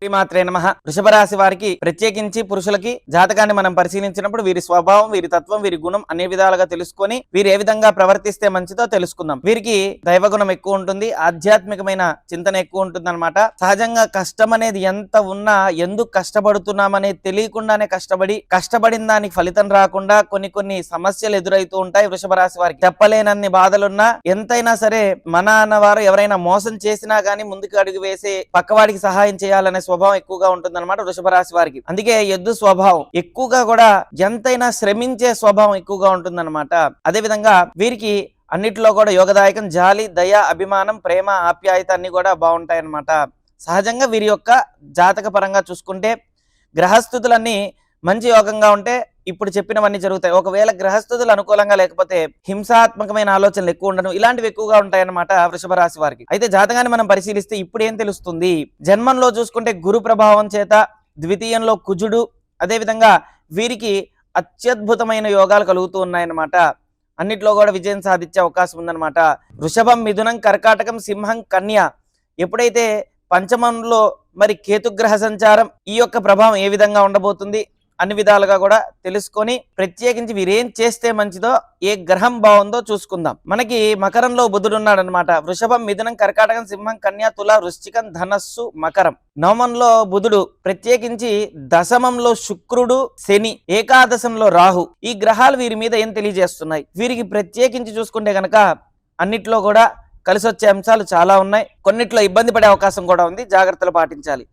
శ్రీమాత్రే నమః. వృషభ రాశి వారికి ప్రత్యేకించి పురుషులకి జాతకాన్ని మనం పరిశీలించినప్పుడు వీరి స్వభావం, వీరి తత్వం, వీరి గుణం అనే విధాలుగా తెలుసుకొని వీరు ఏ విధంగా ప్రవర్తిస్తే మంచిదో తెలుసుకుందాం. వీరికి దైవగుణం ఎక్కువ ఉంటుంది, ఆధ్యాత్మికమైన చింతన ఎక్కువ ఉంటుంది అనమాట. సహజంగా కష్టం అనేది ఎంత ఉన్నా ఎందుకు కష్టపడుతున్నామనేది తెలియకుండానే కష్టపడిన దానికి ఫలితం రాకుండా కొన్ని సమస్యలు ఎదురైతూ ఉంటాయి. వృషభ రాశి వారికి చెప్పలేనన్ని బాధలున్నా ఎంతైనా సరే మన అన్నవారు ఎవరైనా మోసం చేసినా గానీ ముందుకు అడుగు వేసి పక్కవాడికి సహాయం చేయాలనే స్వభావం ఎక్కువగా ఉంటుంది అనమాట వృషభ రాశి వారికి. అందుకే ఎద్దు స్వభావం ఎక్కువగా కూడా ఎంతైనా శ్రమించే స్వభావం ఎక్కువగా ఉంటుందన్నమాట. అదే విధంగా వీరికి అన్నిటిలో కూడా యోగదాయకం, జాలి, దయ, అభిమానం, ప్రేమ, ఆప్యాయత అన్ని కూడా బాగుంటాయన్నమాట. సహజంగా వీరి యొక్క జాతక పరంగా చూసుకుంటే గ్రహస్థితులన్నీ మంచి యోగంగా ఉంటే ఇప్పుడు చెప్పినవన్నీ జరుగుతాయి. ఒకవేళ గ్రహస్థితులు అనుకూలంగా లేకపోతే హింసాత్మకమైన ఆలోచనలు ఎక్కువ ఉండడం ఇలాంటివి ఎక్కువగా ఉంటాయన్నమాట వృషభ రాశి వారికి. అయితే జాతకాన్ని మనం పరిశీలిస్తే ఇప్పుడు ఏం తెలుస్తుంది? జన్మంలో చూసుకుంటే గురు ప్రభావం చేత, ద్వితీయంలో కుజుడు, అదే విధంగా వీరికి అత్యద్భుతమైన యోగాలు కలుగుతూ ఉన్నాయన్నమాట. అన్నిట్లో కూడా విజయం సాధించే అవకాశం ఉందన్నమాట. వృషభం, మిథునం, కర్కాటకం, సింహం, కన్య ఎప్పుడైతే పంచమంలో మరి కేతుగ్రహ సంచారం ఈ యొక్క ప్రభావం ఏ విధంగా ఉండబోతుంది అన్ని విధాలుగా కూడా తెలుసుకొని ప్రత్యేకించి వీరేం చేస్తే మంచిదో, ఏ గ్రహం బాగుందో చూసుకుందాం. మనకి మకరంలో బుధుడు ఉన్నాడు అనమాట. వృషభం, మిథునం, కర్కాటకం, సింహం, కన్య, తుల, వృశ్చికం, ధనస్సు, మకరం. నవమంలో బుధుడు, ప్రత్యేకించి దశమంలో శుక్రుడు, శని, ఏకాదశంలో రాహు. ఈ గ్రహాలు వీరి మీద ఏం తెలియజేస్తున్నాయి? వీరికి ప్రత్యేకించి చూసుకుంటే గనక అన్నిట్లో కూడా కలిసి వచ్చే అంశాలు చాలా ఉన్నాయి. కొన్నిట్లో ఇబ్బంది పడే అవకాశం కూడా ఉంది, జాగ్రత్తలు పాటించాలి.